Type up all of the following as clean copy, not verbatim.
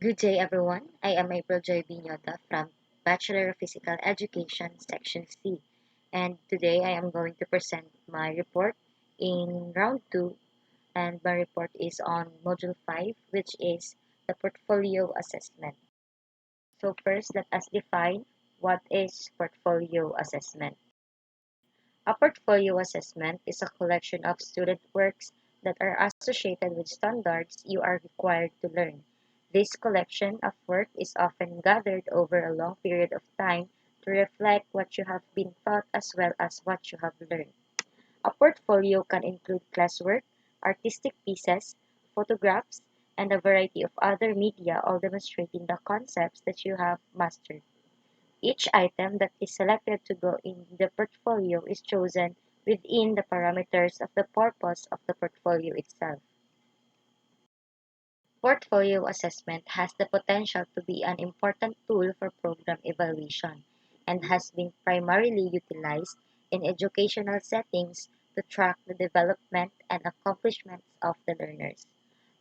Good day, everyone. I am April Joy Nioda from Bachelor of Physical Education, Section C, and today I am going to present my report in round 2, and my report is on Module 5, which is the Portfolio Assessment. So first, let us define what is Portfolio Assessment. A portfolio assessment is a collection of student works that are associated with standards you are required to learn. This collection of work is often gathered over a long period of time to reflect what you have been taught as well as what you have learned. A portfolio can include classwork, artistic pieces, photographs, and a variety of other media, all demonstrating the concepts that you have mastered. Each item that is selected to go in the portfolio is chosen within the parameters of the purpose of the portfolio itself. Portfolio assessment has the potential to be an important tool for program evaluation and has been primarily utilized in educational settings to track the development and accomplishments of the learners.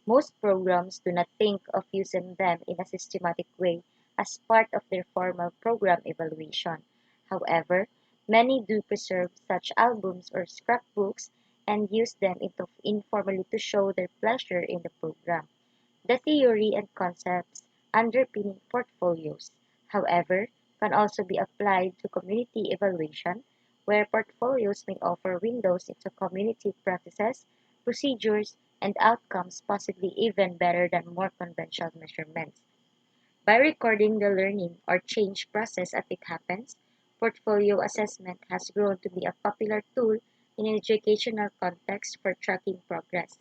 Most programs do not think of using them in a systematic way as part of their formal program evaluation. However, many do preserve such albums or scrapbooks and use them informally to show their pleasure in the program. The theory and concepts underpinning portfolios, however, can also be applied to community evaluation, where portfolios may offer windows into community practices, procedures, and outcomes, possibly even better than more conventional measurements. By recording the learning or change process as it happens, portfolio assessment has grown to be a popular tool in an educational context for tracking progress.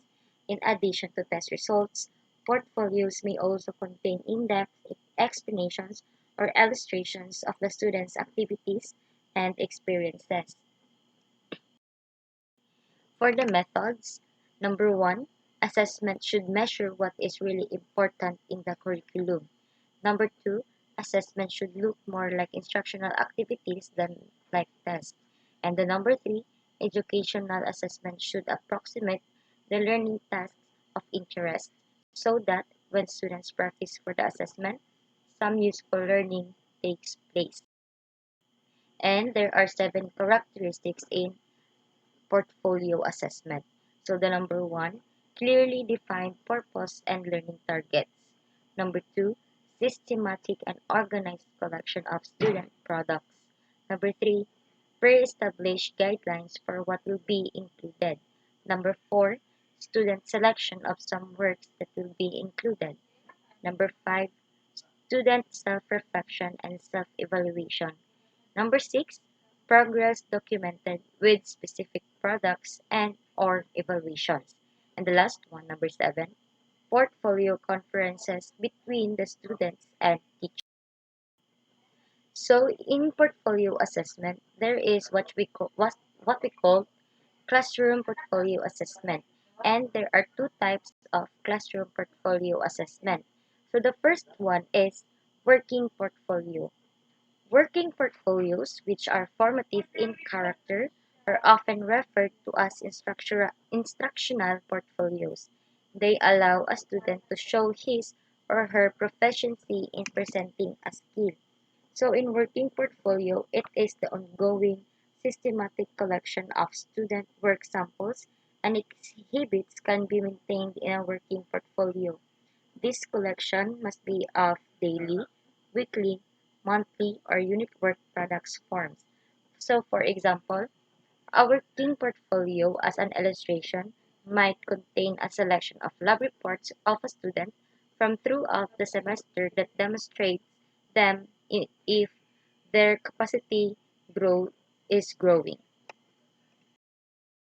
In addition to test results, portfolios may also contain in-depth explanations or illustrations of the students' activities and experiences. For the methods, number one, assessment should measure what is really important in the curriculum. Number two, assessment should look more like instructional activities than like tests. And the number three, educational assessment should approximate the learning tasks of interest so that when students practice for the assessment, some useful learning takes place. And there are 7 characteristics in portfolio assessment. So the number one, clearly defined purpose and learning targets. Number two, systematic and organized collection of student products. Number three, pre-established guidelines for what will be included. Number four, student selection of some works that will be included. Number five, student self-reflection and self-evaluation. Number six, progress documented with specific products and or evaluations. And the last one, number seven, portfolio conferences between the students and teachers. So in portfolio assessment, there is what we call classroom portfolio assessment, and there are two types of classroom portfolio assessment. So the first one is working portfolio. Working portfolios, which are formative in character, are often referred to as instructional portfolios. They allow a student to show his or her proficiency in presenting a skill. So in working portfolio, it is the ongoing systematic collection of student work samples and exhibits can be maintained in a working portfolio. This collection must be of daily, weekly, monthly, or unit work products forms. So, for example, a working portfolio as an illustration might contain a selection of lab reports of a student from throughout the semester that demonstrates them if their capacity grow is growing.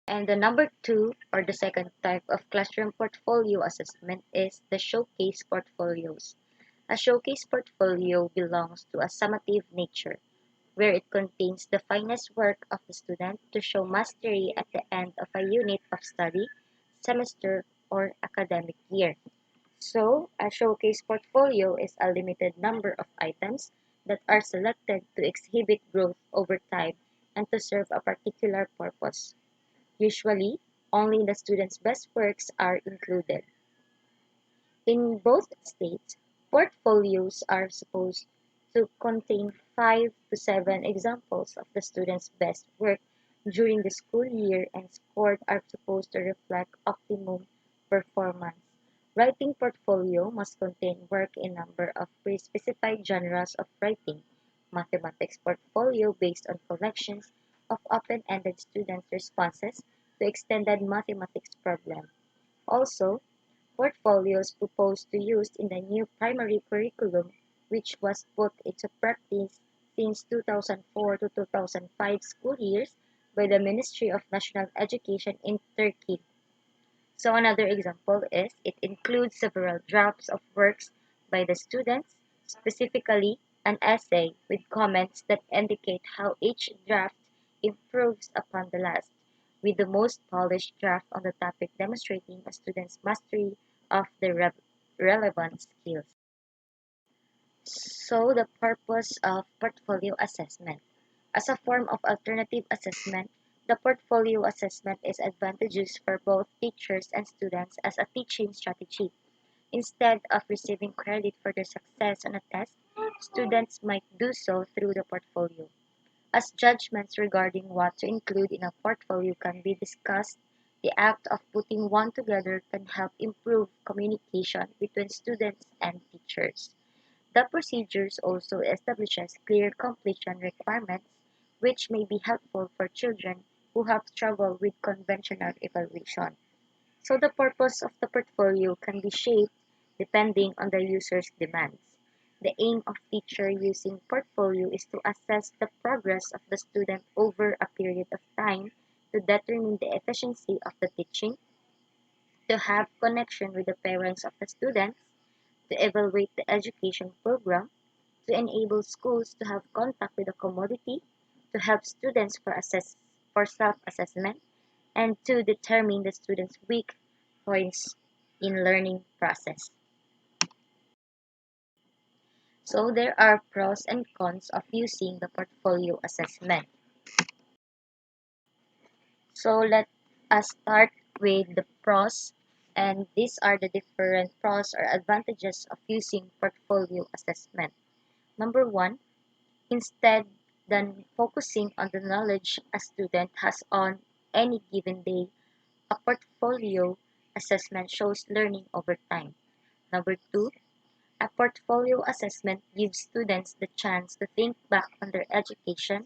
And the number two, or the second type of classroom portfolio assessment, is the showcase portfolios. A showcase portfolio belongs to a summative nature, where it contains the finest work of the student to show mastery at the end of a unit of study, semester, or academic year. So, a showcase portfolio is a limited number of items that are selected to exhibit growth over time and to serve a particular purpose. Usually, only the student's best works are included. In both states, Portfolios are supposed to contain 5 to 7 examples of the student's best work during the school year, and scores are supposed to reflect optimum performance. Writing portfolio must contain work in a number of pre-specified genres of writing. Mathematics portfolio based on collections of open-ended students' responses to extended mathematics problems. Also, portfolios proposed to use in the new primary curriculum, which was put into practice since 2004 to 2005 school years by the Ministry of National Education in Turkey. So another example is it includes several drafts of works by the students, specifically an essay with comments that indicate how each draft improves upon the last, with the most polished draft on the topic demonstrating a student's mastery of the relevant skills. So the purpose of portfolio assessment. As a form of alternative assessment, the portfolio assessment is advantageous for both teachers and students as a teaching strategy. Instead of receiving credit for their success on a test, students might do so through the portfolio. As judgments regarding what to include in a portfolio can be discussed, the act of putting one together can help improve communication between students and teachers. The procedures also establishes clear completion requirements, which may be helpful for children who have struggled with conventional evaluation. So the purpose of the portfolio can be shaped depending on the user's demands. The aim of teacher using portfolio is to assess the progress of the student over a period of time, to determine the efficiency of the teaching, to have connection with the parents of the students, to evaluate the education program, to enable schools to have contact with the community, to help students for self-assessment, and to determine the students' weak points in learning process. So there are pros and cons of using the portfolio assessment. So let us start with the pros, and these are the different pros or advantages of using portfolio assessment. Number one, instead than focusing on the knowledge a student has on any given day, a portfolio assessment shows learning over time. Number two, a portfolio assessment gives students the chance to think back on their education,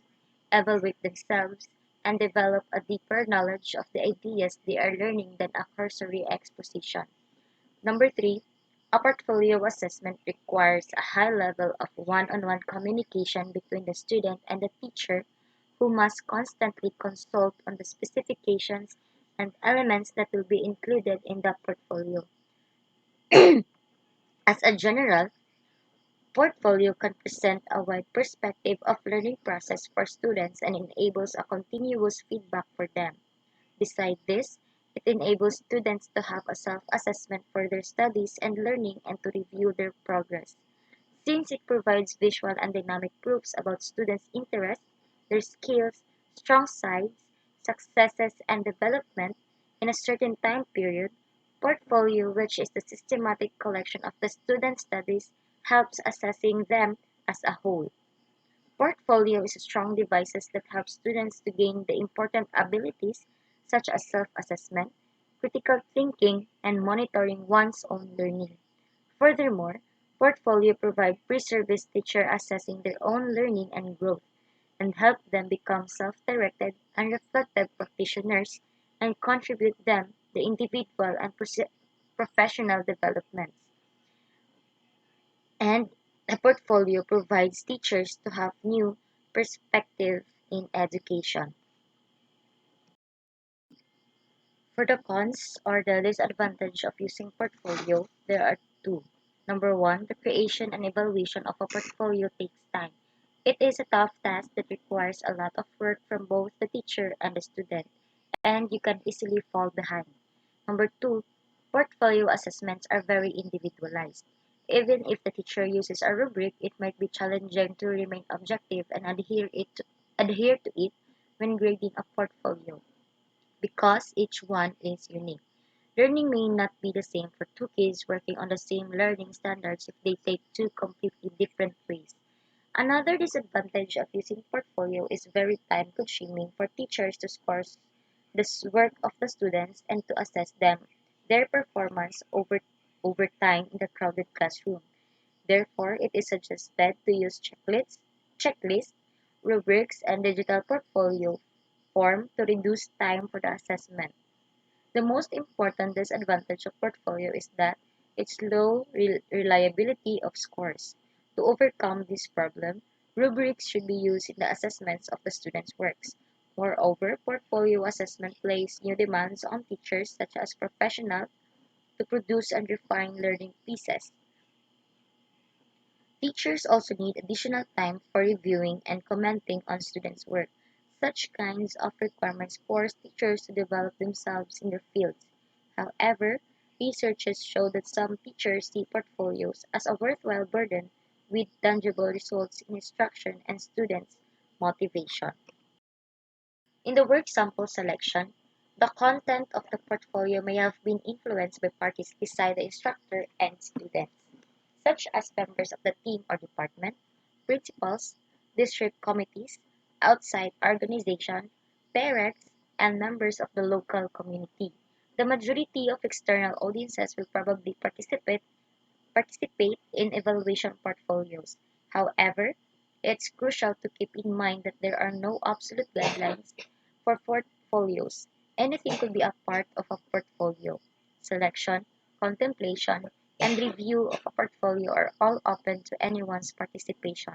evaluate themselves, and develop a deeper knowledge of the ideas they are learning than a cursory exposition. Number three, a portfolio assessment requires a high level of one-on-one communication between the student and the teacher, who must constantly consult on the specifications and elements that will be included in the portfolio. As a general, portfolio can present a wide perspective of learning process for students and enables a continuous feedback for them. Besides this, it enables students to have a self-assessment for their studies and learning and to review their progress. Since it provides visual and dynamic proofs about students' interests, their skills, strong sides, successes, and development in a certain time period, portfolio, which is the systematic collection of the students' studies, helps assessing them as a whole. Portfolio is a strong devices that help students to gain the important abilities such as self-assessment, critical thinking, and monitoring one's own learning. Furthermore, portfolio provide pre-service teacher assessing their own learning and growth, and help them become self-directed and reflective practitioners and contribute them the individual and professional developments. And a portfolio provides teachers to have new perspective in education. For the cons or the disadvantage of using portfolio, there are two. Number one, the creation and evaluation of a portfolio takes time. It is a tough task that requires a lot of work from both the teacher and the student, and you can easily fall behind. Number two, portfolio assessments are very individualized. Even if the teacher uses a rubric, it might be challenging to remain objective and adhere to it when grading a portfolio because each one is unique. Learning may not be the same for two kids working on the same learning standards if they take two completely different ways. Another disadvantage of using portfolio is very time consuming for teachers to score the work of the students and to assess their performance over time in the crowded classroom. Therefore, it is suggested to use checklists, rubrics, and digital portfolio form to reduce time for the assessment. The most important disadvantage of portfolio is that its low reliability of scores. To overcome this problem, rubrics should be used in the assessments of the students' works. Moreover, portfolio assessment places new demands on teachers such as professionals to produce and refine learning pieces. Teachers also need additional time for reviewing and commenting on students' work. Such kinds of requirements force teachers to develop themselves in their fields. However, researches show that some teachers see portfolios as a worthwhile burden with tangible results in instruction and students' motivation. In the work sample selection, the content of the portfolio may have been influenced by parties beside the instructor and students, such as members of the team or department, principals, district committees, outside organization, parents, and members of the local community. The majority of external audiences will probably participate in evaluation portfolios. However, it's crucial to keep in mind that there are no absolute guidelines for portfolios. Anything could be a part of a portfolio. Selection, contemplation, and review of a portfolio are all open to anyone's participation.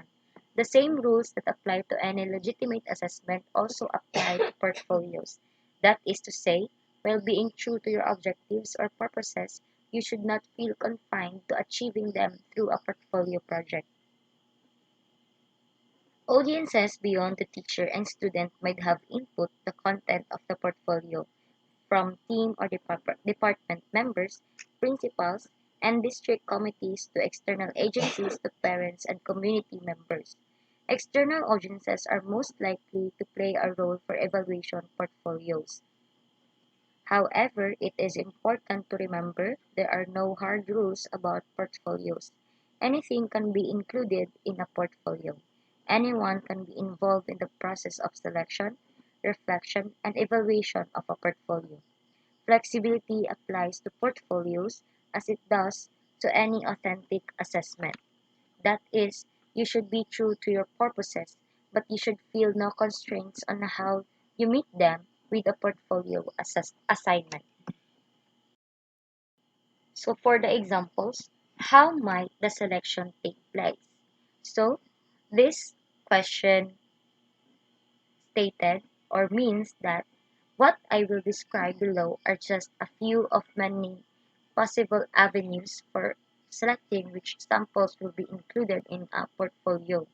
The same rules that apply to any legitimate assessment also apply to portfolios. That is to say, while being true to your objectives or purposes, you should not feel confined to achieving them through a portfolio project. Audiences beyond the teacher and student might have input the content of the portfolio, from team or department members, principals, and district committees to external agencies to parents and community members. External audiences are most likely to play a role for evaluation portfolios. However, it is important to remember there are no hard rules about portfolios. Anything can be included in a portfolio. Anyone can be involved in the process of selection, reflection, and evaluation of a portfolio. Flexibility applies to portfolios as it does to any authentic assessment. That is, you should be true to your purposes, but you should feel no constraints on how you meet them with a portfolio assignment. So for the examples, how might the selection take place? So this question stated or means that what I will describe below are just a few of many possible avenues for selecting which samples will be included in a portfolio.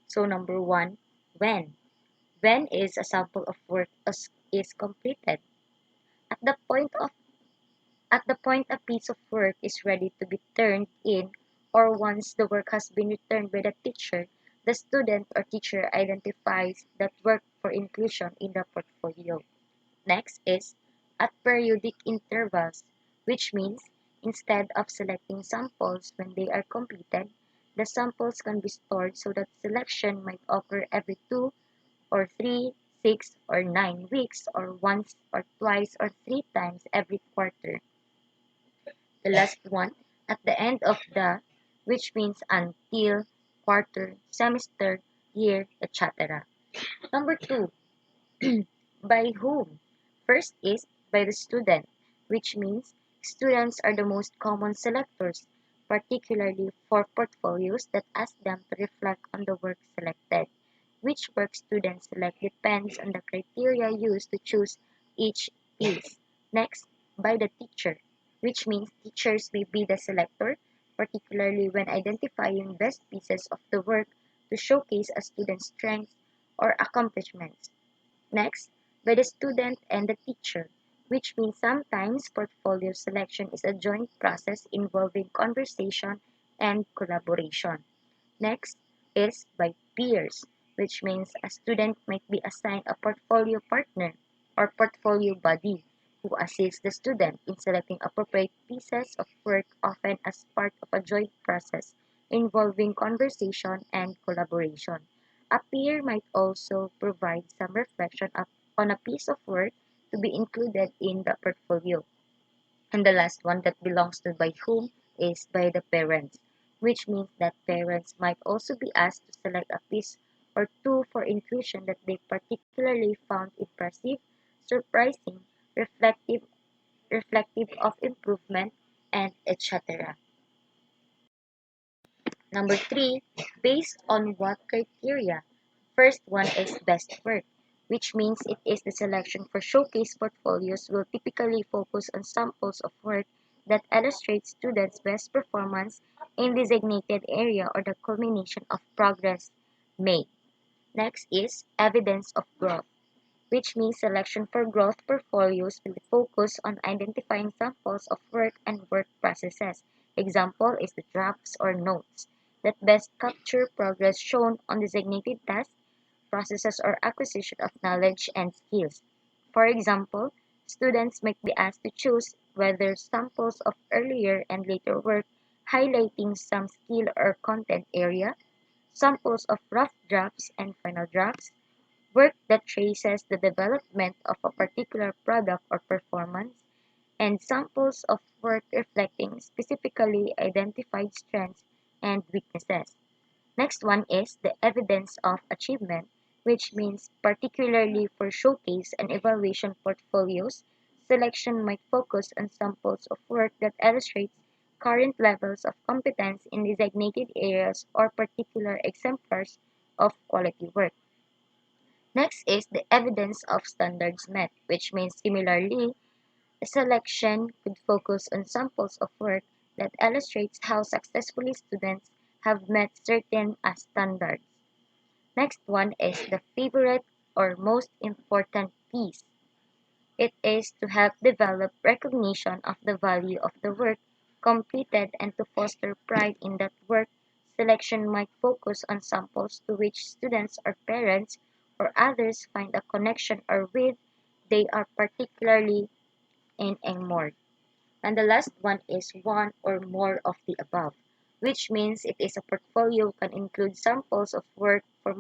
So number one, when? When is a sample of work is completed? At the point of At the point a piece of work is ready to be turned in or once the work has been returned by the teacher, the student or teacher identifies that work for inclusion in the portfolio. Next is at periodic intervals, which means instead of selecting samples when they are completed, the samples can be stored so that selection might occur every 2 or 3, 6 or 9 weeks, or once or twice or 3 times every quarter. The last one at the end of the, which means until, quarter, semester, year, etc. Number two, by whom? First is by the student, which means students are the most common selectors, particularly for portfolios that ask them to reflect on the work selected. Which work students select depends on the criteria used to choose each piece. Next, by the teacher, which means teachers may be the selector, particularly when identifying best pieces of the work to showcase a student's strengths or accomplishments. Next, by the student and the teacher, which means sometimes portfolio selection is a joint process involving conversation and collaboration. Next is by peers, which means a student might be assigned a portfolio partner or portfolio buddy, to assist the student in selecting appropriate pieces of work, often as part of a joint process involving conversation and collaboration. A peer might also provide some reflection on a piece of work to be included in the portfolio. And the last one that belongs to by whom is by the parents, which means that parents might also be asked to select a piece or two for inclusion that they particularly found impressive, surprising, reflective, reflective of improvement, and etc. Number three, based on what criteria? First one is best work, which means it is the selection for showcase portfolios will typically focus on samples of work that illustrate students' best performance in designated area or the culmination of progress made. Next is evidence of growth, which means selection for growth portfolios will focus on identifying samples of work and work processes. Example is the drafts or notes that best capture progress shown on designated tasks, processes, or acquisition of knowledge and skills. For example, students might be asked to choose whether samples of earlier and later work highlighting some skill or content area, samples of rough drafts and final drafts, work that traces the development of a particular product or performance, and samples of work reflecting specifically identified strengths and weaknesses. Next one is the evidence of achievement, which means particularly for showcase and evaluation portfolios, selection might focus on samples of work that illustrates current levels of competence in designated areas or particular exemplars of quality work. Next is the evidence of standards met, which means similarly, a selection could focus on samples of work that illustrates how successfully students have met certain standards. Next one is the favorite or most important piece. It is to help develop recognition of the value of the work completed and to foster pride in that work. Selection might focus on samples to which students or parents or others find a connection or with they are particularly in and more. And the last one is one or more of the above, which means it is a portfolio can include samples of work for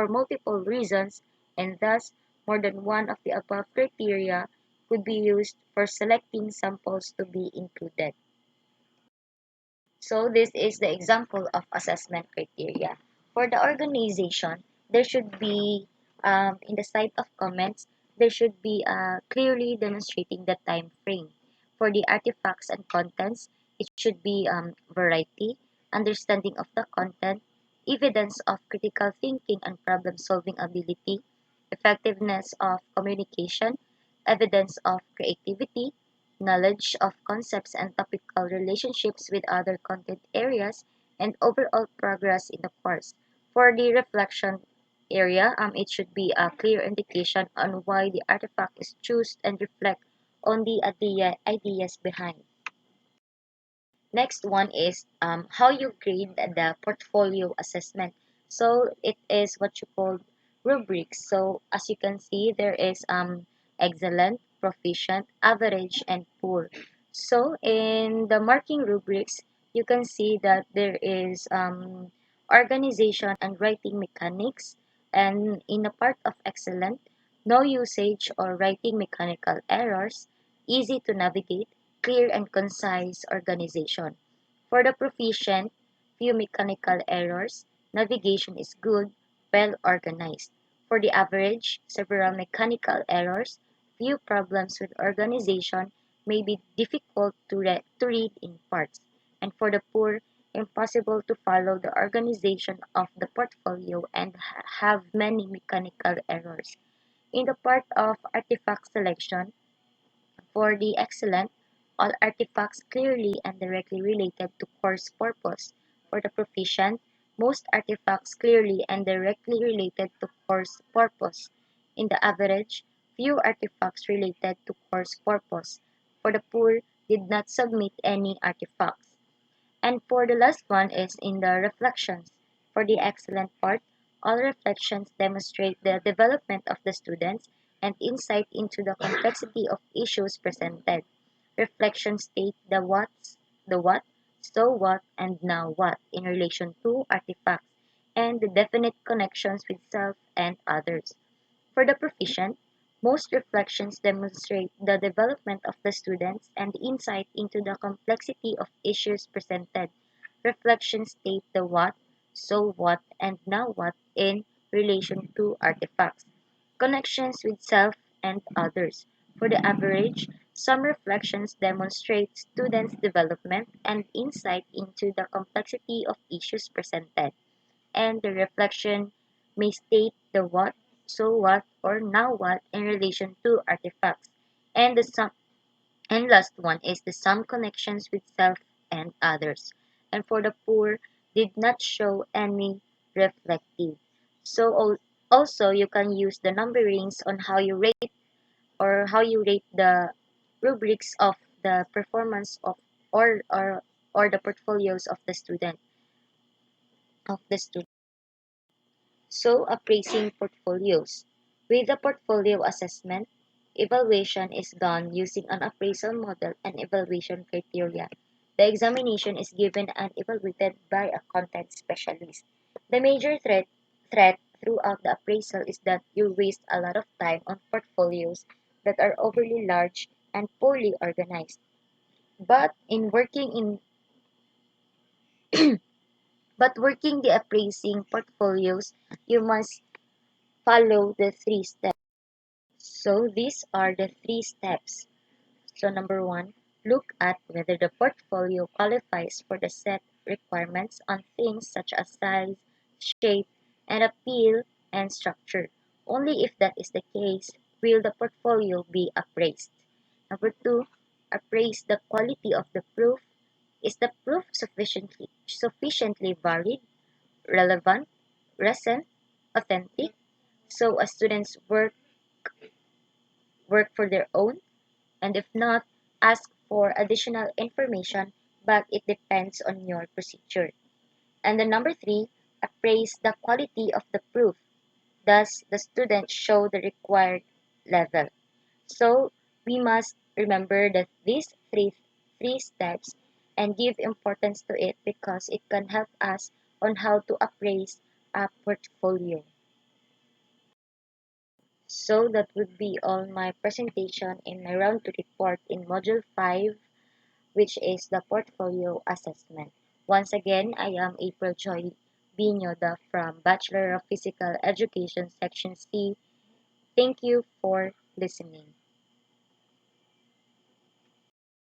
multiple reasons, and thus more than one of the above criteria could be used for selecting samples to be included. So this is the example of assessment criteria. For the organization, there should be, in the side of comments, there should be clearly demonstrating the time frame. For the artifacts and contents, it should be variety, understanding of the content, evidence of critical thinking and problem-solving ability, effectiveness of communication, evidence of creativity, knowledge of concepts and topical relationships with other content areas, and overall progress in the course. For the reflection area, it should be a clear indication on why the artifact is chosen and reflect on the ideas behind. Next one is how you grade the portfolio assessment. So it is what you call rubrics. So as you can see, there is excellent, proficient, average, and poor. So in the marking rubrics, you can see that there is organization and writing mechanics. And in the part of excellent, no usage or writing mechanical errors, easy to navigate, clear and concise organization. For the proficient, few mechanical errors, navigation is good, well organized. For the average, several mechanical errors, few problems with organization, may be difficult to read in parts. And for the poor, impossible to follow the organization of the portfolio and have many mechanical errors. In the part of artifact selection, for the excellent, all artifacts clearly and directly related to course purpose. For the proficient, most artifacts clearly and directly related to course purpose. In the average, few artifacts related to course purpose. For the poor, did not submit any artifacts. And for the last one is in the reflections. For the excellent part, all reflections demonstrate the development of the students, and insight into the complexity of issues presented. Reflections state the what, so what, and now what in relation to artifacts and the definite connections with self and others. For the proficient, most reflections demonstrate the development of the students and insight into the complexity of issues presented. Reflections state the what, so what, and now what in relation to artifacts, connections with self and others. For the average, some reflections demonstrate students' development and insight into the complexity of issues presented, and the reflection may state the what, so what, or now what in relation to artifacts. And the sum and last one is the some connections with self and others. And for the poor, did not show any reflective. So also you can use the numberings on how you rate or how you rate the rubrics of the performance of or or or the portfolios of the student. So, appraising portfolios. With the portfolio assessment, evaluation is done using an appraisal model and evaluation criteria. The examination is given and evaluated by a content specialist. The major threat throughout the appraisal is that you waste a lot of time on portfolios that are overly large and poorly organized. But in working in but working the appraising portfolios, you must follow the three steps. So these are the three steps. So number one, look at whether the portfolio qualifies for the set requirements on things such as size, shape, and appeal and structure. Only if that is the case will the portfolio be appraised. Number two, appraise the quality of the proof. Is the proof sufficiently valid, relevant, recent, authentic? So a student's work for their own, and if not, ask for additional information, but it depends on your procedure. And the number three, appraise the quality of the proof. Does the student show the required level? So we must remember that these three steps and give importance to it because it can help us on how to appraise a portfolio. So that would be all my presentation in my round 2 report in Module 5, which is the portfolio assessment. Once again, I am April Joy B. Nioda from Bachelor of Physical Education Section C. Thank you for listening.